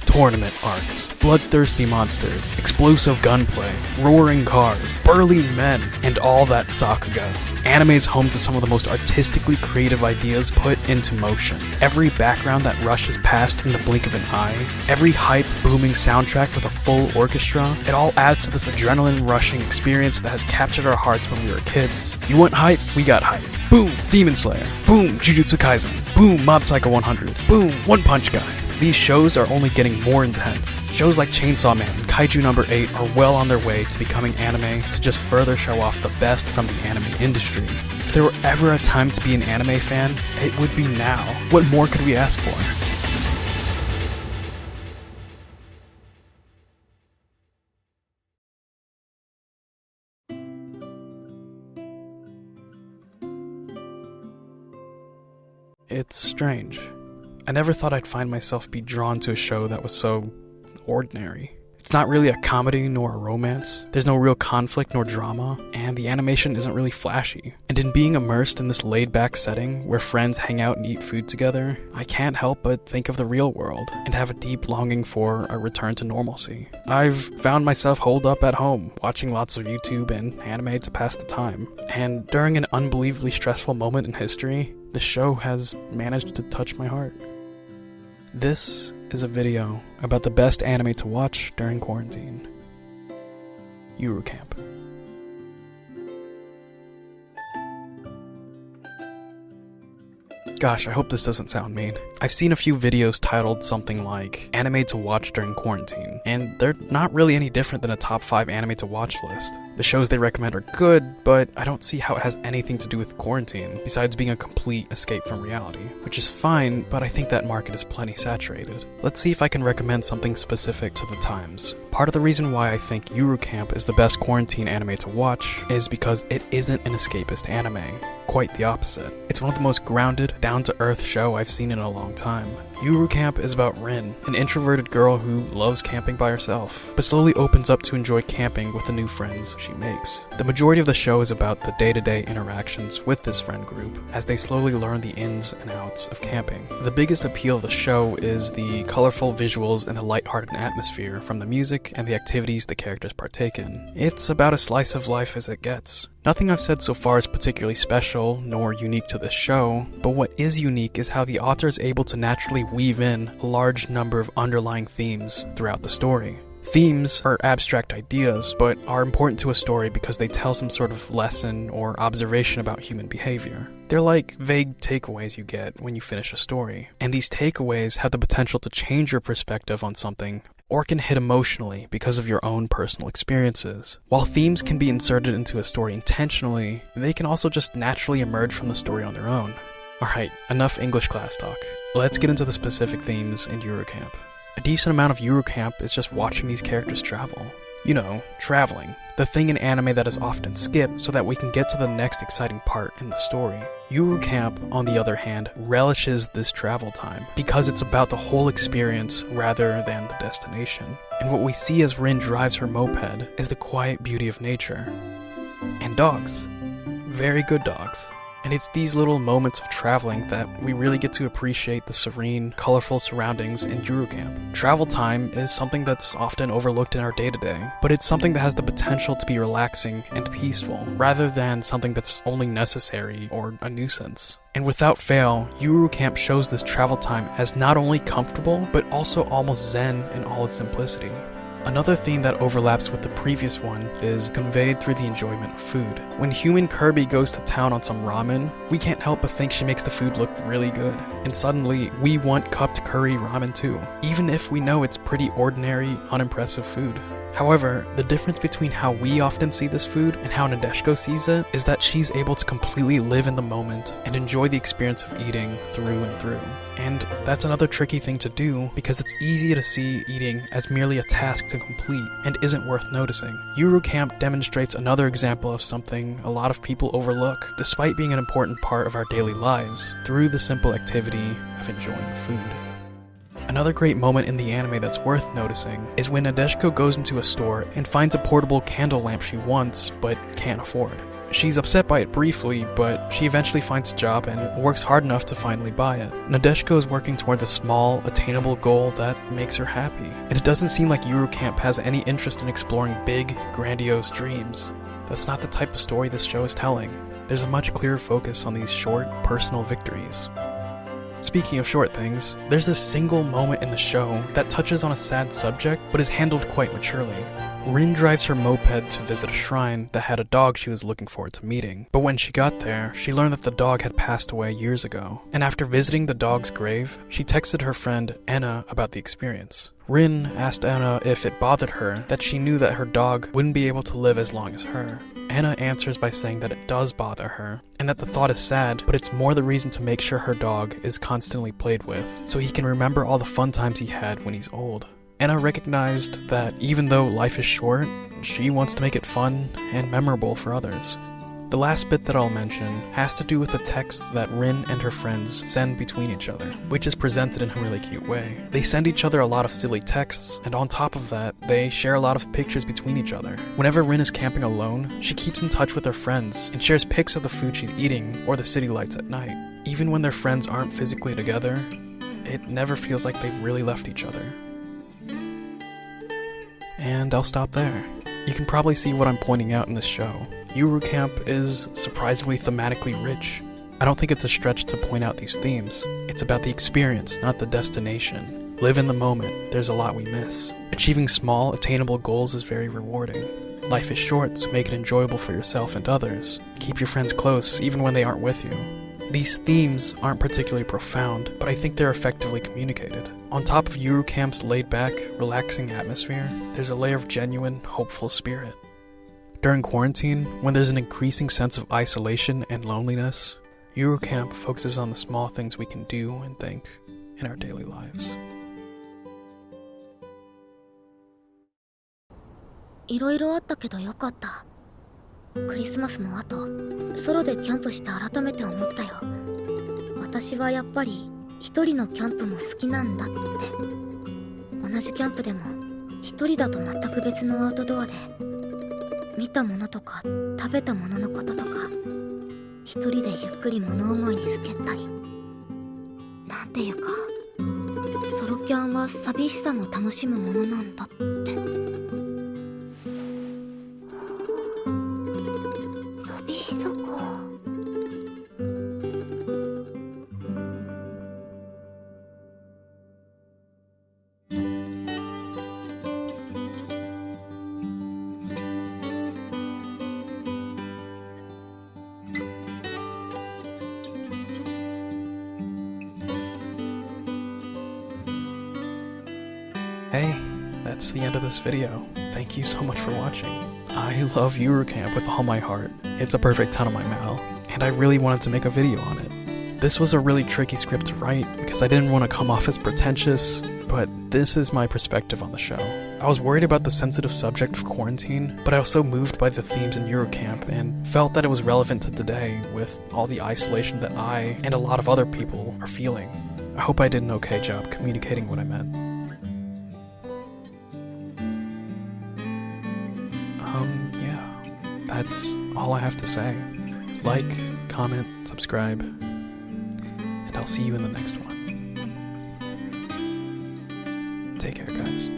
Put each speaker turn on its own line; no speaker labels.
Tournament arcs, bloodthirsty monsters, explosive gunplay, roaring cars, burly men, and all that sakuga. Anime is home to some of the most artistically creative ideas put into motion. Every background that rushes past in the blink of an eye, every hype, booming soundtrack with a full orchestra, it all adds to this adrenaline-rushing experience that has captured our hearts when we were kids. You want hype? We got hype. Boom! Demon Slayer. Boom! Jujutsu Kaisen. Boom! Mob Psycho 100. Boom! One Punch Guy. These shows are only getting more intense. Shows like Chainsaw Man and Kaiju Number 8 are well on their way to becoming anime to just further show off the best from the anime industry. If there were ever a time to be an anime fan, it would be now. What more could we ask for? It's strange. I never thought I'd find myself be drawn to a show that was so ordinary. It's not really a comedy nor a romance, there's no real conflict nor drama, and the animation isn't really flashy. And in being immersed in this laid-back setting where friends hang out and eat food together, I can't help but think of the real world and have a deep longing for a return to normalcy. I've found myself holed up at home, watching lots of YouTube and anime to pass the time, and during an unbelievably stressful moment in history, the show has managed to touch my heart. This is a video about the best anime to watch during quarantine. Yuru Camp. Gosh, I hope this doesn't sound mean. I've seen a few videos titled something like Anime to Watch During Quarantine, and they're not really any different than a top 5 anime to watch list. The shows they recommend are good, but I don't see how it has anything to do with quarantine, besides being a complete escape from reality. Which is fine, but I think that market is plenty saturated. Let's see if I can recommend something specific to the times. Part of the reason why I think Yuru Camp is the best quarantine anime to watch is because it isn't an escapist anime. Quite the opposite. It's one of the most grounded, down-to-earth show I've seen in a long time. Yuru Camp is about Rin, an introverted girl who loves camping by herself, but slowly opens up to enjoy camping with the new friends she makes. The majority of the show is about the day-to-day interactions with this friend group, as they slowly learn the ins and outs of camping. The biggest appeal of the show is the colorful visuals and the lighthearted atmosphere from the music and the activities the characters partake in. It's about as slice of life as it gets. Nothing I've said so far is particularly special, nor unique to this show, but what is unique is how the author is able to naturally weave in a large number of underlying themes throughout the story. Themes are abstract ideas, but are important to a story because they tell some sort of lesson or observation about human behavior. They're like vague takeaways you get when you finish a story, and these takeaways have the potential to change your perspective on something or can hit emotionally because of your own personal experiences. While themes can be inserted into a story intentionally, they can also just naturally emerge from the story on their own. Alright, enough English class talk. Let's get into the specific themes in Yuru Camp. A decent amount of Yuru Camp is just watching these characters travel. You know, traveling. The thing in anime that is often skipped so that we can get to the next exciting part in the story. Yuru Camp, on the other hand, relishes this travel time because it's about the whole experience rather than the destination. And what we see as Rin drives her moped is the quiet beauty of nature. And dogs. Very good dogs. And it's these little moments of traveling that we really get to appreciate the serene, colorful surroundings in Yuru Camp. Travel time is something that's often overlooked in our day-to-day, but it's something that has the potential to be relaxing and peaceful, rather than something that's only necessary or a nuisance. And without fail, Yuru Camp shows this travel time as not only comfortable, but also almost zen in all its simplicity. Another theme that overlaps with the previous one is conveyed through the enjoyment of food. When human Kirby goes to town on some ramen, we can't help but think she makes the food look really good. And suddenly, we want cupped curry ramen too, even if we know it's pretty ordinary, unimpressive food. However, the difference between how we often see this food and how Nadeshiko sees it is that she's able to completely live in the moment and enjoy the experience of eating through and through. And that's another tricky thing to do because it's easy to see eating as merely a task to complete and isn't worth noticing. Yuru Camp demonstrates another example of something a lot of people overlook, despite being an important part of our daily lives, through the simple activity of enjoying food. Another great moment in the anime that's worth noticing is when Nadeshiko goes into a store and finds a portable candle lamp she wants, but can't afford. She's upset by it briefly, but she eventually finds a job and works hard enough to finally buy it. Nadeshiko is working towards a small, attainable goal that makes her happy, and it doesn't seem like Yuru Camp has any interest in exploring big, grandiose dreams. That's not the type of story this show is telling. There's a much clearer focus on these short, personal victories. Speaking of short things, there's this single moment in the show that touches on a sad subject, but is handled quite maturely. Rin drives her moped to visit a shrine that had a dog she was looking forward to meeting. But when she got there, she learned that the dog had passed away years ago. And after visiting the dog's grave, she texted her friend Anna about the experience. Rin asked Anna if it bothered her that she knew that her dog wouldn't be able to live as long as her. Anna answers by saying that it does bother her, and that the thought is sad, but it's more the reason to make sure her dog is constantly played with, so he can remember all the fun times he had when he's old. Anna recognized that even though life is short, she wants to make it fun and memorable for others. The last bit that I'll mention has to do with the texts that Rin and her friends send between each other, which is presented in a really cute way. They send each other a lot of silly texts, and on top of that, they share a lot of pictures between each other. Whenever Rin is camping alone, she keeps in touch with her friends and shares pics of the food she's eating or the city lights at night. Even when their friends aren't physically together, it never feels like they've really left each other. And I'll stop there. You can probably see what I'm pointing out in this show. Yuru Camp is surprisingly thematically rich. I don't think it's a stretch to point out these themes. It's about the experience, not the destination. Live in the moment, there's a lot we miss. Achieving small, attainable goals is very rewarding. Life is short, so make it enjoyable for yourself and others. Keep your friends close, even when they aren't with you. These themes aren't particularly profound, but I think they're effectively communicated. On top of Yuru Camp's laid-back, relaxing atmosphere, there's a layer of genuine, hopeful spirit. During quarantine, when there's an increasing sense of isolation and loneliness, Yuru Camp focuses on the small things we can do and think in our daily lives.
いろいろあったけどよかった。クリスマスの後、ソロでキャンプして改めて思ったよ。私はやっぱり一人のキャンプも好きなんだって。同じキャンプでも一人だと全く別のアウトドアで、見たものとか食べたもののこととか、一人でゆっくり物思いにふけったり。なんていうか、ソロキャンは寂しさも楽しむものなんだって。寂しさか。
Hey, that's the end of this video. Thank you so much for watching. I love Yuru Camp with all my heart. It's a perfect 10 on my Mal, and I really wanted to make a video on it. This was a really tricky script to write because I didn't want to come off as pretentious, but this is my perspective on the show. I was worried about the sensitive subject of quarantine, but I was so moved by the themes in Yuru Camp and felt that it was relevant to today with all the isolation that I and a lot of other people are feeling. I hope I did an okay job communicating what I meant. That's all I have to say. Like, comment, subscribe, and I'll see you in the next one. Take care, guys.